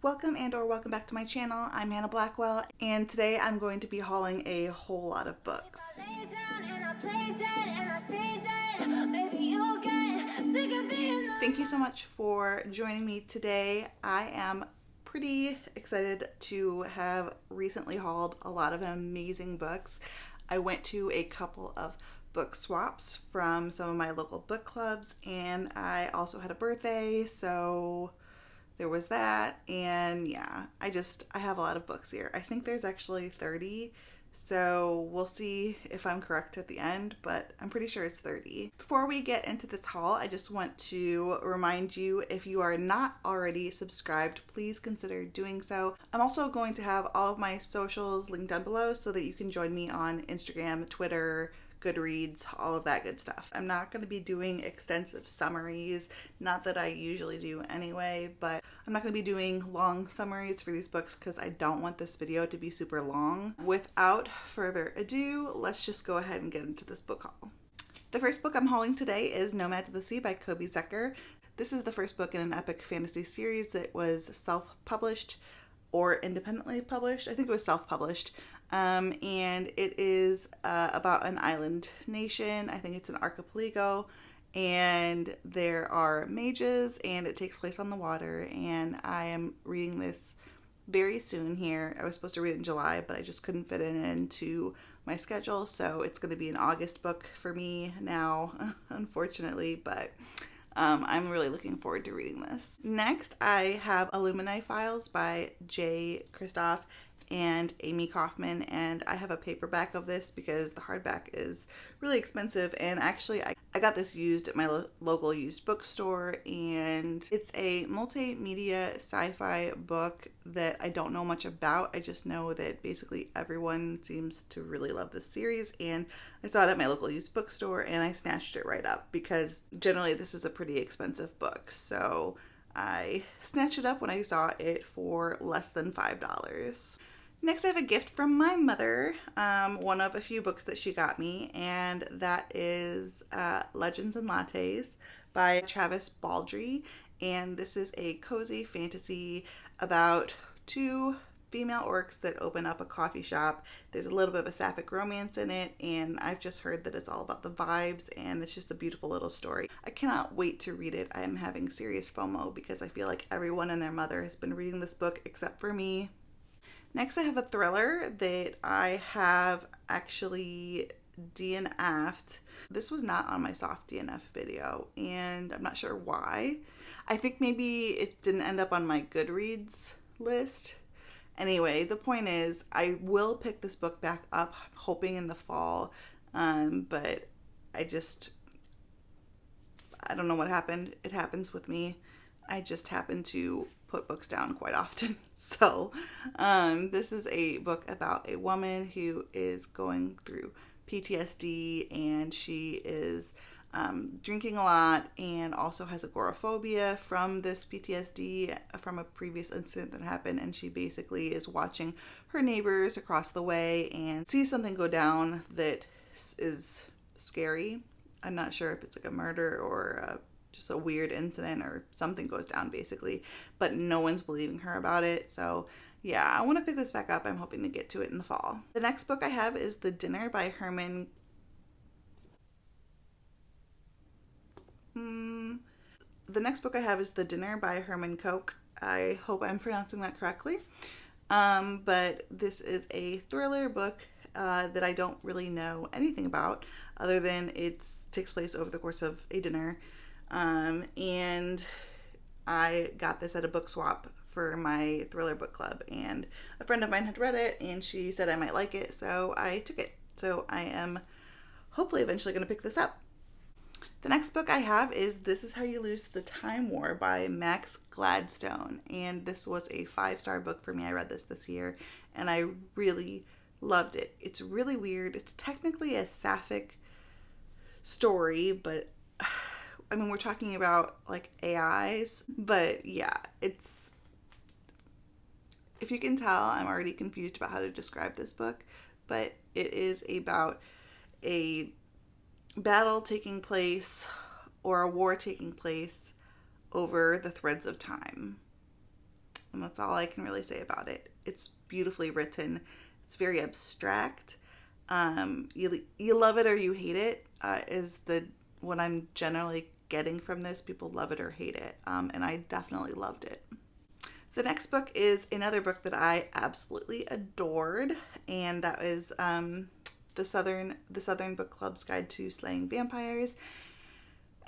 Welcome or welcome back to my channel. I'm Hannah Blackwell, and today I'm going to be hauling a whole lot of books. Thank you so much for joining me today. I am pretty excited to have recently hauled a lot of amazing books. I went to a couple of book swaps from some of my local book clubs, and I also had a birthday, so there was that. And yeah, I have a lot of books here. I think there's actually 30, so we'll see if I'm correct at the end, but I'm pretty sure it's 30. Before we get into this haul, I just want to remind you, if you are not already subscribed, please consider doing so. I'm also going to have all of my socials linked down below so that you can join me on Instagram, Twitter, Goodreads, all of that good stuff. I'm not going to be doing extensive summaries, not that I usually do anyway, but I'm not going to be doing long summaries for these books because I don't want this video to be super long. Without further ado, let's just go ahead and get into this book haul. The first book I'm hauling today is Nomad to the Sea by Zucker. This is the first book in an epic fantasy series that was self-published or independently published. I think it was self-published. And it is about an island nation. I think it's an archipelago, and there are mages, and it takes place on the water, and I am reading this very soon here. I was supposed to read it in July, but I just couldn't fit it into my schedule, so it's going to be an August book for me now, unfortunately, but I'm really looking forward to reading this. Next, I have Illuminae Files by Kristoff and Amy Kaufman, and I have a paperback of this because the hardback is really expensive, and actually I got this used at my local used bookstore, and it's a multimedia sci-fi book that I don't know much about. I just know that basically everyone seems to really love this series, and I saw it at my local used bookstore and I snatched it right up because generally this is a pretty expensive book, so I snatched it up when I saw it for less than $5. Next, I have a gift from my mother, one of a few books that she got me, and that is Legends and Lattes by Travis Baldry. And this is a cozy fantasy about two female orcs that open up a coffee shop. There's a little bit of a sapphic romance in it, and I've just heard that it's all about the vibes, and it's just a beautiful little story. I cannot wait to read it. I am having serious FOMO because I feel like everyone and their mother has been reading this book except for me. Next, I have a thriller that I have actually DNF'd. This was not on my soft DNF video, and I'm not sure why. I think maybe it didn't end up on my Goodreads list. Anyway, the point is, I will pick this book back up, hoping in the fall, but I don't know what happened. It happens with me. I just happen to put books down quite often. So this is a book about a woman who is going through PTSD, and she is drinking a lot and also has agoraphobia from this PTSD from a previous incident that happened, and she basically is watching her neighbors across the way and sees something go down that is scary. I'm not sure if it's like a murder or just a weird incident or something goes down basically, but no one's believing her about it. So yeah, I want to pick this back up. I'm hoping to get to it in the fall. The next book I have is The Dinner by Herman. The next book I have is The Dinner by Herman Koch. I hope I'm pronouncing that correctly. But this is a thriller book that I don't really know anything about other than it takes place over the course of a dinner. And I got this at a book swap for my thriller book club, and a friend of mine had read it and she said I might like it, so I took it. So I am hopefully eventually going to pick this up. The next book I have is This Is How You Lose the Time War by Max Gladstone, and this was a 5-star book for me. I read this year and I really loved it. It's really weird. It's technically a sapphic story, but I mean, we're talking about like AIs, but yeah, if you can tell, I'm already confused about how to describe this book, but it is about a battle taking place or a war taking place over the threads of time. and that's all I can really say about it. It's beautifully written. It's very abstract. You love it or you hate it, is what I'm generally getting from this. People love it or hate it, and I definitely loved it. The next book is another book that I absolutely adored, and that is the Southern Book Club's Guide to Slaying Vampires.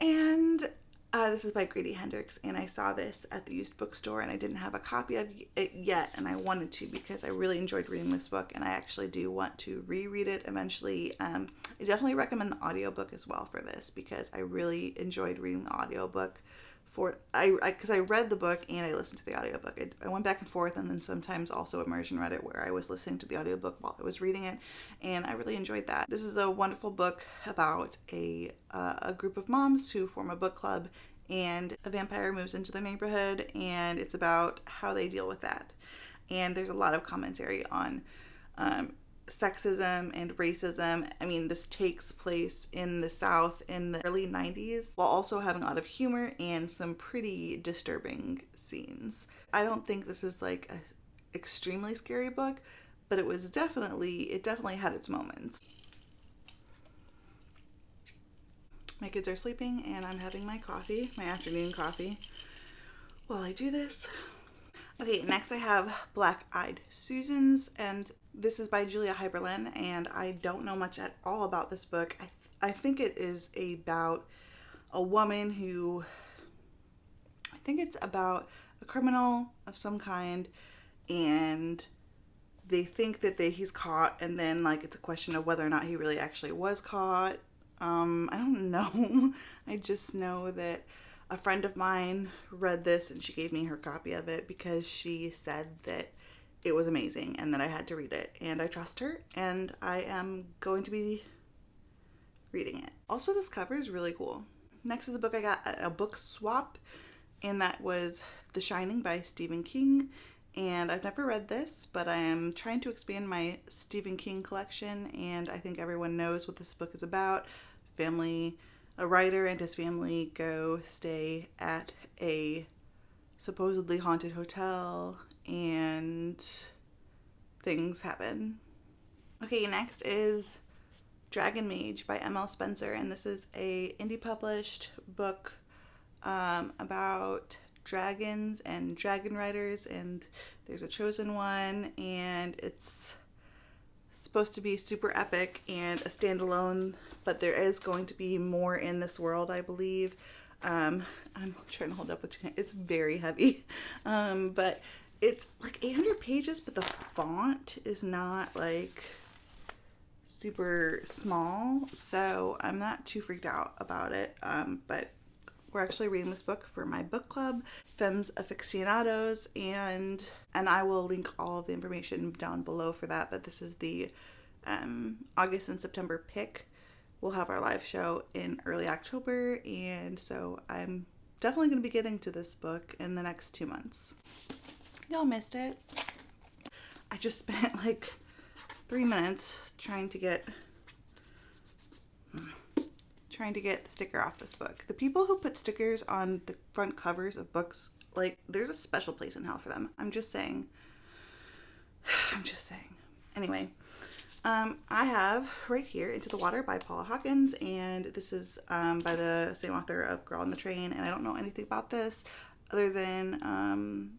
And this is by Grady Hendrix, and I saw this at the used bookstore, and I didn't have a copy of it yet, and I wanted to because I really enjoyed reading this book, and I actually do want to reread it eventually. I definitely recommend the audiobook as well for this, because I really enjoyed reading the audiobook because I read the book and I listened to the audiobook. I went back and forth, and then sometimes also immersion read it, where I was listening to the audiobook while I was reading it, and I really enjoyed that. This is a wonderful book about a group of moms who form a book club, and a vampire moves into their neighborhood, and it's about how they deal with that. And there's a lot of commentary on sexism and racism. I mean, this takes place in the South in the early 90s, while also having a lot of humor and some pretty disturbing scenes. I don't think this is like an extremely scary book, but it definitely had its moments. My kids are sleeping, and I'm having my coffee, my afternoon coffee, while I do this. Okay, next I have Black-Eyed Susans, and this is by Julia Hyberlin, and I don't know much at all about this book. I think it is about a woman who, I think it's about a criminal of some kind, and they think that he's caught, and then like it's a question of whether or not he really actually was caught. I don't know. I just know that a friend of mine read this, and she gave me her copy of it because she said that it was amazing and that I had to read it, and I trust her, and I am going to be reading it. Also, this cover is really cool. Next is a book I got at a book swap, and that was The Shining by Stephen King, and I've never read this, but I am trying to expand my Stephen King collection, and I think everyone knows what this book is about. A writer and his family go stay at a supposedly haunted hotel, and things happen. Okay, next is Dragon Mage by M.L. Spencer, and this is a indie published book about dragons and dragon riders, and there's a chosen one, and it's supposed to be super epic and a standalone, but there is going to be more in this world, I believe. I'm trying to hold up with two hands. It's very heavy, but it's like 800 pages, but the font is not like super small, so I'm not too freaked out about it. But we're actually reading this book for my book club, Femmes Afictionados, and I will link all of the information down below for that. But this is the August and September pick. We'll have our live show in early October, and so I'm definitely going to be getting to this book in the next 2 months. Y'all missed it. I just spent like 3 minutes trying to get the sticker off this book. The people who put stickers on the front covers of books, like, there's a special place in hell for them. I'm just saying. Anyway, I have right here Into the Water by Paula Hawkins, and this is by the same author of Girl on the Train, and I don't know anything about this other than,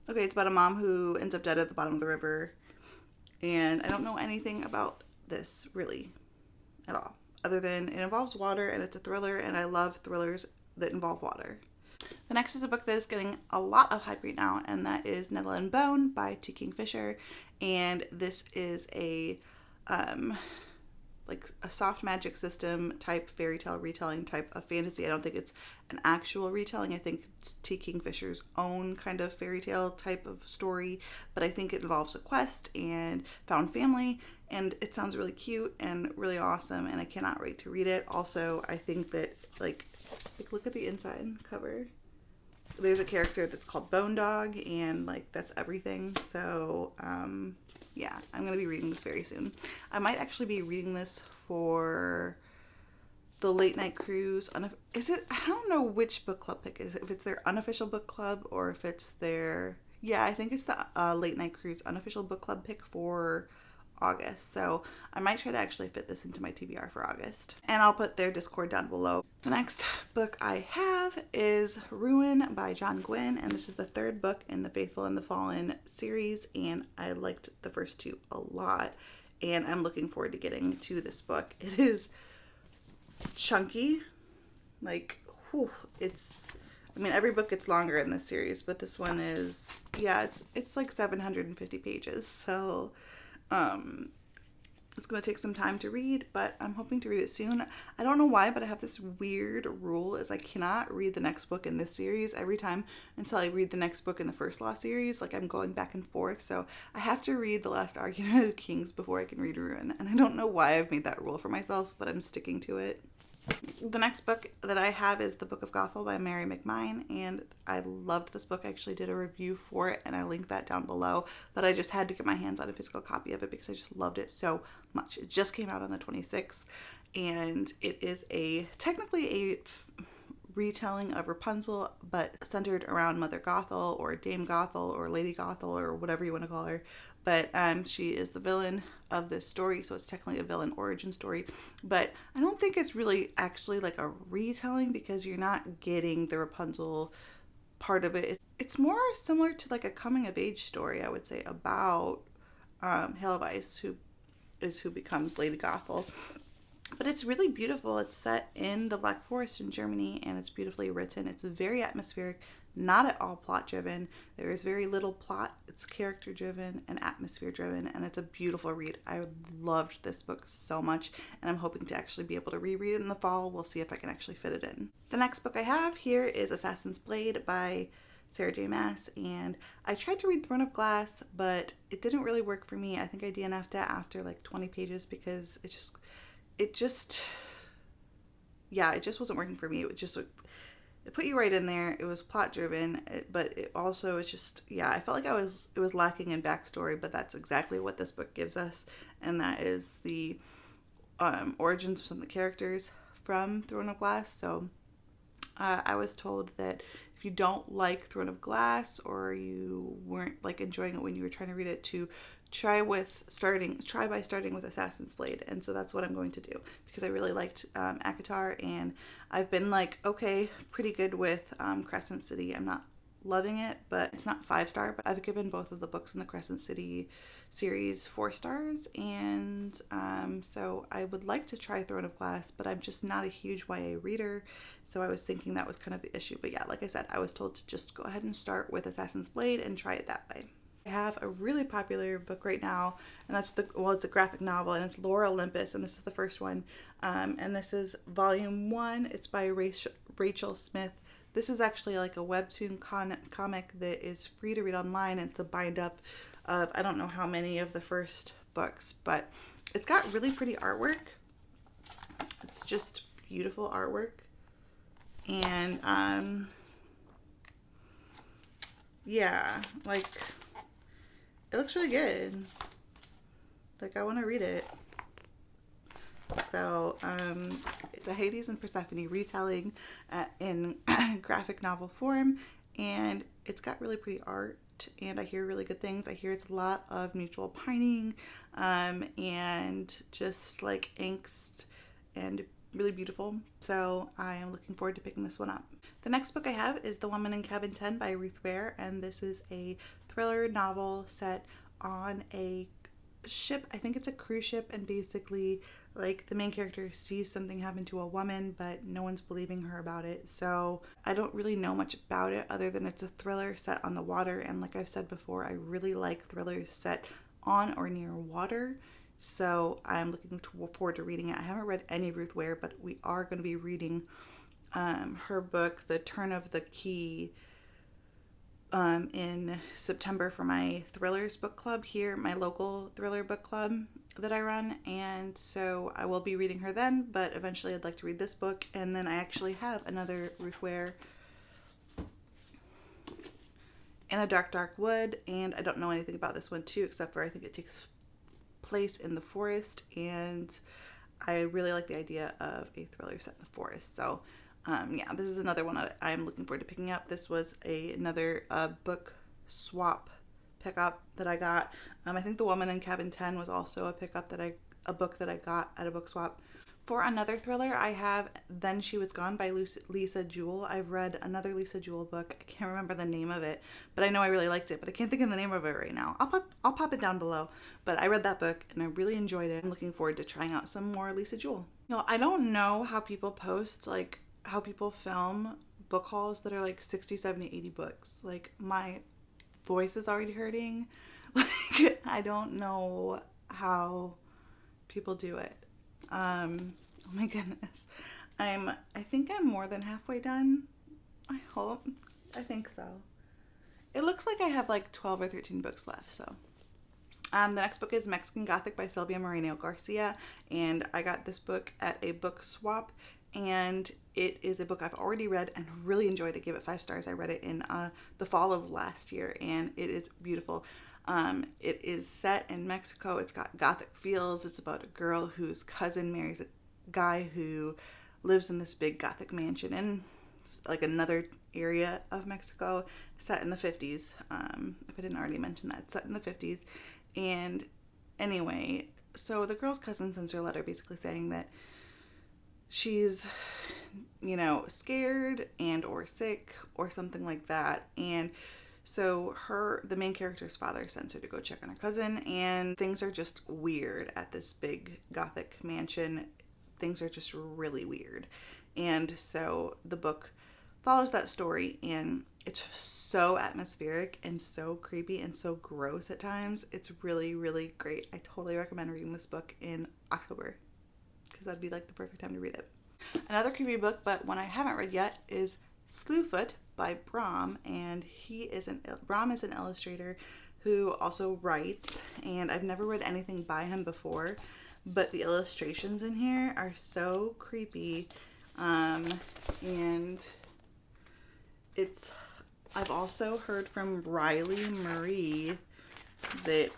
okay, it's about a mom who ends up dead at the bottom of the river, and I don't know anything about this really at all, other than it involves water and it's a thriller, and I love thrillers that involve water. The next is a book that is getting a lot of hype right now, and that is Nettle and Bone by T. Kingfisher, and this is a like a soft magic system type fairy tale retelling type of fantasy. I don't think it's an actual retelling. I think it's T. Kingfisher's own kind of fairy tale type of story, but I think it involves a quest and found family, and it sounds really cute and really awesome, and I cannot wait to read it. Also, I think that like look at the inside cover. There's a character that's called Bone Dog, and like that's everything. So yeah, I'm gonna be reading this very soon. I might actually be reading this for the late night cruise. I don't know which book club pick is it, if it's their unofficial book club or if it's their Yeah, I think it's the Late Night Cruise unofficial book club pick for August. So I might try to actually fit this into my TBR for August. And I'll put their Discord down below. The next book I have is Ruin by John Gwynne, and this is the third book in the Faithful and the Fallen series, and I liked the first two a lot, and I'm looking forward to getting to this book. It is chunky, like, whew, I mean, every book gets longer in this series, but this one is, yeah, it's like 750 pages, so it's going to take some time to read, but I'm hoping to read it soon. I don't know why, but I have this weird rule is I cannot read the next book in this series every time until I read the next book in the First Law series. Like, I'm going back and forth, so I have to read The Last Argument of Kings before I can read Ruin, and I don't know why I've made that rule for myself, but I'm sticking to it. The next book that I have is The Book of Gothal by Mary Mcmine, and I loved this book. I actually did a review for it, and I linked that down below, but I just had to get my hands on a physical copy of it because I just loved it so much. It just came out on the 26th, and it is technically a retelling of Rapunzel, but centered around Mother Gothal or Dame Gothal or Lady Gothal or whatever you want to call her. But she is the villain of this story, so it's technically a villain origin story. But I don't think it's really actually like a retelling because you're not getting the Rapunzel part of it. It's more similar to like a coming of age story, I would say, about Helleweis, who becomes Lady Gothel. But it's really beautiful. It's set in the Black Forest in Germany, and it's beautifully written. It's very atmospheric, not at all plot driven. There is very little plot. It's character driven and atmosphere driven, and it's a beautiful read. I loved this book so much, and I'm hoping to actually be able to reread it in the fall. We'll see if I can actually fit it in. The next book I have here is Assassin's Blade by Sarah J. Maas, and I tried to read Throne of Glass, but it didn't really work for me. I think I DNF'd it after like 20 pages because it just wasn't working for me. It put you right in there. It was plot driven, but it also, it's just, yeah, I felt like it was lacking in backstory, but that's exactly what this book gives us, and that is the origins of some of the characters from Throne of Glass. So I was told that if you don't like Throne of Glass, or you weren't like enjoying it when you were trying to read it, to try by starting with Assassin's Blade. And so that's what I'm going to do, because I really liked ACOTAR, and I've been like, okay, pretty good with Crescent City. I'm not loving it, but it's not 5-star, but I've given both of the books in the Crescent City series 4 stars, and so I would like to try Throne of Glass, but I'm just not a huge YA reader, so I was thinking that was kind of the issue. But yeah, like I said, I was told to just go ahead and start with Assassin's Blade and try it that way. I have a really popular book right now, and that's it's a graphic novel, and it's Lore Olympus, and this is the first one, and this is volume 1. It's by Rachel Smith. This is actually like a webtoon comic that is free to read online, and it's a bind up of I don't know how many of the first books, but it's got really pretty artwork. It's just beautiful artwork, and yeah, like, it looks really good. Like, I want to read it. So it's a Hades and Persephone retelling in graphic novel form, and it's got really pretty art, and I hear really good things. I hear it's a lot of mutual pining and just like angst, and really beautiful. So I am looking forward to picking this one up. The next book I have is The Woman in Cabin 10 by Ruth Ware, and this is a thriller novel set on a ship. I think it's a cruise ship, and basically like the main character sees something happen to a woman, but no one's believing her about it. So I don't really know much about it other than it's a thriller set on the water, and like I've said before, I really like thrillers set on or near water. So I'm looking forward to reading it. I haven't read any Ruth Ware, but we are going to be reading her book, The Turn of the Key, in September for my thrillers book club here, my local thriller book club that I run, and so I will be reading her then, but eventually I'd like to read this book. And then I actually have another Ruth Ware, In a Dark Wood, and I don't know anything about this one too, except for I think it takes place in the forest, and I really like the idea of a thriller set in the forest. So yeah, this is another one that I'm looking forward to picking up. This was another book swap pickup that I got. I think The Woman in Cabin 10 was also a book that I got at a book swap. For another thriller, I have Then She Was Gone by Lisa Jewell. I've read another Lisa Jewell book. I can't remember the name of it, but I know I really liked it, but I can't think of the name of it right now. I'll pop it down below. But I read that book and I really enjoyed it. I'm looking forward to trying out some more Lisa Jewell. I don't know how people post, like, how people film book hauls that are like 60, 70, 80 books. Like, my voice is already hurting. Like, I don't know how people do it. Oh my goodness. I think I'm more than halfway done. I hope. I think so. It looks like I have like 12 or 13 books left, so. The next book is Mexican Gothic by Silvia Moreno Garcia, and I got this book at a book swap, and it is a book I've already read and really enjoyed. I gave it 5 stars. I read it in the fall of last year, and it is beautiful. It is set in Mexico. It's got Gothic feels. It's about a girl whose cousin marries a guy who lives in this big Gothic mansion in like another area of Mexico, set in the 50s. If I didn't already mention that, it's set in the 50s. And anyway, so the girl's cousin sends her a letter basically saying that she's, scared and or sick or something like that. And so the main character's father sends her to go check on her cousin, and things are just weird at this big Gothic mansion. Things are just really weird. And so the book follows that story, and it's so atmospheric and so creepy and so gross at times. It's really, really great. I totally recommend reading this book in October, because that'd be like the perfect time to read it. Another creepy book, but one I haven't read yet, is Slewfoot by Brom, and Brom is an illustrator who also writes, and I've never read anything by him before, but the illustrations in here are so creepy, and I've also heard from Riley Marie that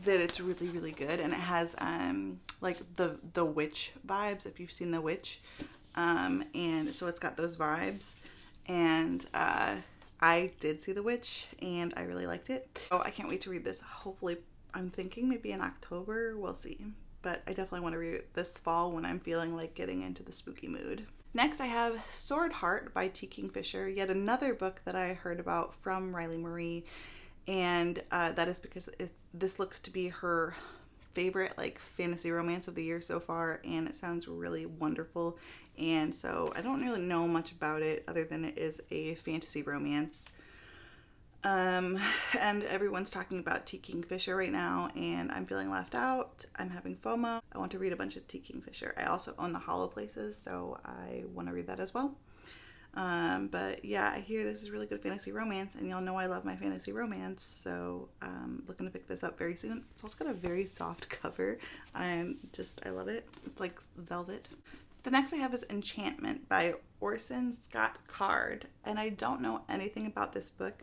that it's really, really good, and it has like the witch vibes, if you've seen The Witch, and so it's got those vibes, and I did see The Witch and I really liked it. So I can't wait to read this. Hopefully, I'm thinking maybe in October, we'll see, but I definitely want to read it this fall when I'm feeling like getting into the spooky mood. Next, I have Sword Heart by T. Kingfisher, yet another book that I heard about from Riley Marie, and that is because this looks to be her favorite like fantasy romance of the year so far, and it sounds really wonderful. And so I don't really know much about it other than it is a fantasy romance. And everyone's talking about T. Kingfisher right now, and I'm feeling left out. I'm having FOMO. I want to read a bunch of T. Kingfisher. I also own The Hollow Places, so I want to read that as well. But yeah, I hear this is really good fantasy romance, and y'all know I love my fantasy romance, so looking to pick this up very soon. It's also got a very soft cover. I love it. It's like velvet. The next I have is Enchantment by Orson Scott Card, and I don't know anything about this book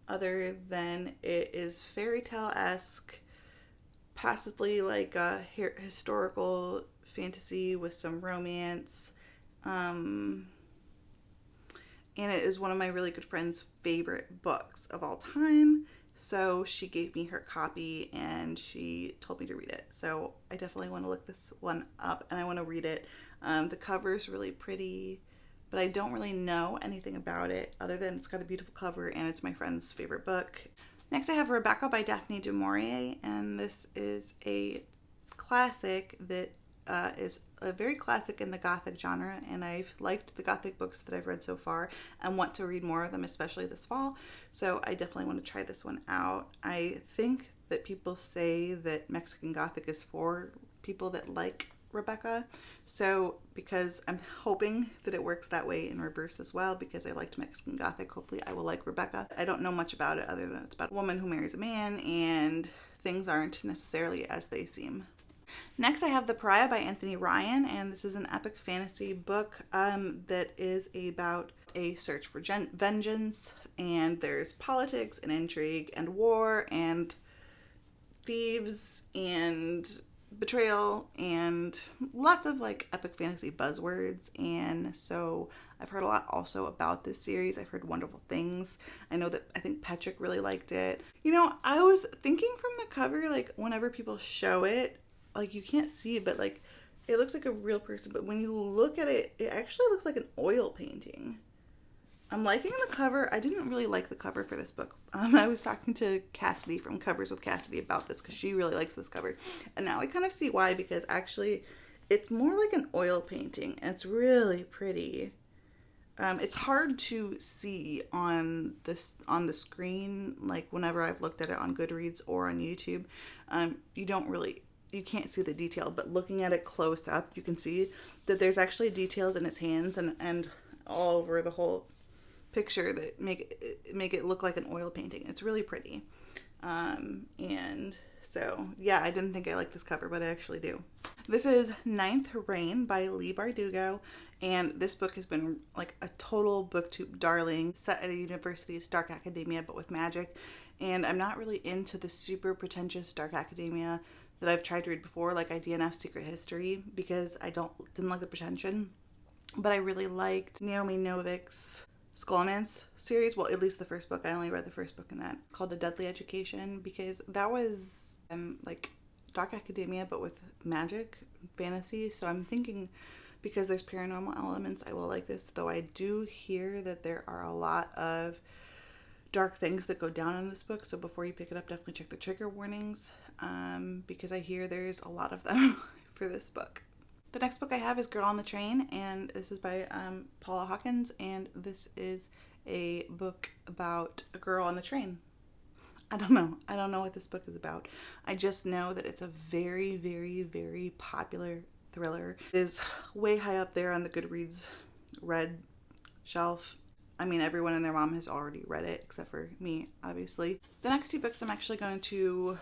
other than it is fairy tale-esque, possibly like a historical fantasy with some romance, and it is one of my really good friend's favorite books of all time. So she gave me her copy and she told me to read it. So I definitely want to look this one up and I want to read it. The cover is really pretty, but I don't really know anything about it other than it's got a beautiful cover and it's my friend's favorite book. Next I have Rebecca by Daphne du Maurier, and this is a classic that is a very classic in the Gothic genre, and I've liked the Gothic books that I've read so far and want to read more of them, especially this fall. So I definitely want to try this one out. I think that people say that Mexican Gothic is for people that like Rebecca, so because I'm hoping that it works that way in reverse as well, because I liked Mexican Gothic, hopefully I will like Rebecca. I don't know much about it other than it's about a woman who marries a man and things aren't necessarily as they seem. Next I have The Pariah by Anthony Ryan, and this is an epic fantasy book that is about a search for vengeance, and there's politics and intrigue and war and thieves and betrayal and lots of like epic fantasy buzzwords, and so I've heard a lot also about this series. I've heard wonderful things. I think Patrick really liked it. You know, I was thinking from the cover, like whenever people show it, like you can't see, but like it looks like a real person, but when you look at it, it actually looks like an oil painting. I'm liking the cover. I didn't really like the cover for this book. I was talking to Cassidy from Covers with Cassidy about this because she really likes this cover. And now I kind of see why, because actually it's more like an oil painting. And it's really pretty. It's hard to see on the screen, like whenever I've looked at it on Goodreads or on YouTube. You can't see the detail, but looking at it close up, you can see that there's actually details in his hands and all over the whole picture that make it look like an oil painting. It's really pretty. And so yeah, I didn't think I liked this cover, but I actually do. This is Ninth Reign by Leigh Bardugo, and this book has been like a total booktube darling, set at a university's dark academia but with magic. And I'm not really into the super pretentious dark academia that I've tried to read before, like IDNF's Secret History, because I didn't like the pretension. But I really liked Naomi Novik's Skullman's series. Well, at least the first book. I only read the first book in that, called A Deadly Education, because that was like dark academia but with magic fantasy. So I'm thinking, because there's paranormal elements, I will like this, though I do hear that there are a lot of dark things that go down in this book. So before you pick it up, definitely check the trigger warnings, because I hear there's a lot of them for this book. The next book I have is Girl on the Train, and this is by Paula Hawkins, and this is a book about a girl on the train. I don't know what this book is about. I just know that it's a very, very, very popular thriller. It is way high up there on the Goodreads read shelf. I mean, everyone and their mom has already read it, except for me, obviously. The next two books I'm actually going to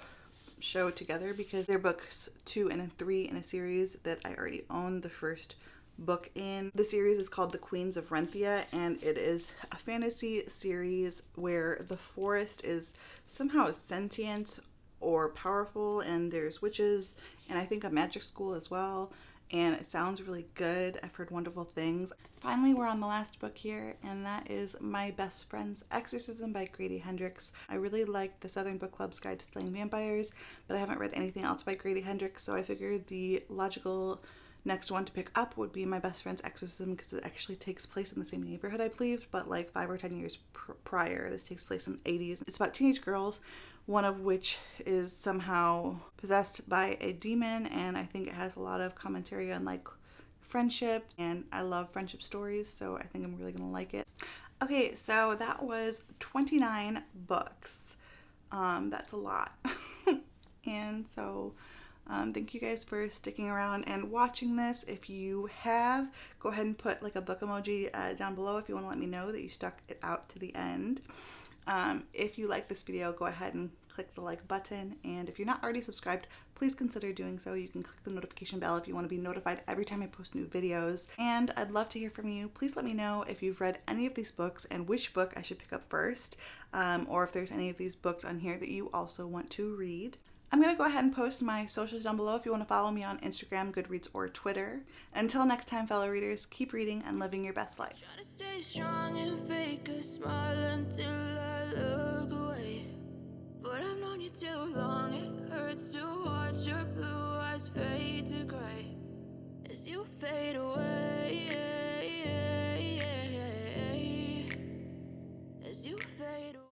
show together because they're books 2 and 3 in a series that I already own the first book in. The series is called The Queens of Renthia, and it is a fantasy series where the forest is somehow sentient or powerful, and there's witches and I think a magic school as well. And it sounds really good. I've heard wonderful things. Finally, we're on the last book here, and that is My Best Friend's Exorcism by Grady Hendrix. I really liked the Southern Book Club's Guide to Slaying Vampires, but I haven't read anything else by Grady Hendrix, so I figured the logical next one to pick up would be My Best Friend's Exorcism, because it actually takes place in the same neighborhood, I believe, but like 5 or 10 years prior. This takes place in the 80s. It's about teenage girls, one of which is somehow possessed by a demon, and I think it has a lot of commentary on like friendship, and I love friendship stories, so I think I'm really gonna like it. Okay, so that was 29 books. That's a lot. And so thank you guys for sticking around and watching this. If you have, go ahead and put like a book emoji down below if you want to let me know that you stuck it out to the end. If you like this video, go ahead and click the like button, and if you're not already subscribed, please consider doing so. You can click the notification bell if you want to be notified every time I post new videos, and I'd love to hear from you. Please let me know if you've read any of these books and which book I should pick up first, or if there's any of these books on here that you also want to read. I'm going to go ahead and post my socials down below if you want to follow me on Instagram, Goodreads, or Twitter. Until next time, fellow readers, keep reading and living your best life. Try to stay strong and fake a